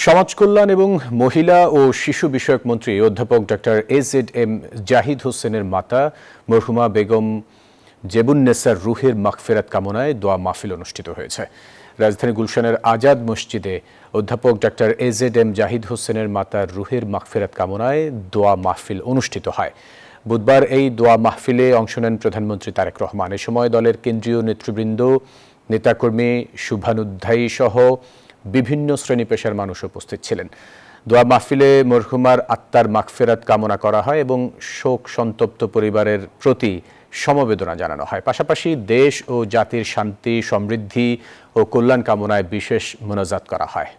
সমাজ কল্যাণ এবং মহিলা ও শিশু বিষয়ক মন্ত্রী অধ্যাপক ডক্টর এজেড.এম জাহিদ হোসেনের মাতা মরহুমা বেগম জেবুন্নেসার রুহের মাগফিরাত কামনায় দোয়া মাহফিল অনুষ্ঠিত হয়েছে। রাজধানী গুলশানের আজাদ মসজিদে অধ্যাপক ডক্টর এজেড.এম জাহিদ হোসেনের মাতার রুহের মাগফিরাত কামনায় দোয়া মাহফিল অনুষ্ঠিত হয়। বুধবার এই দোয়া মাহফিলে অংশ নেন প্রধানমন্ত্রী তারেক রহমান। এ সময় দলের কেন্দ্রীয় নেতৃবৃন্দ, নেতাকর্মী, শুভানুধ্যায়ী সহ বিভিন্ন শ্রেণী পেশার মানুষ উপস্থিত ছিলেন। দোয়া মাহফিলে মরহুমার আত্মার মাগফিরাত কামনা করা হয় এবং শোক সন্তপ্ত পরিবারের প্রতি সমবেদনা জানানো হয়। পাশাপাশি দেশ ও জাতির শান্তি, সমৃদ্ধি ও কল্যাণ কামনায় বিশেষ মোনাজাত করা হয়।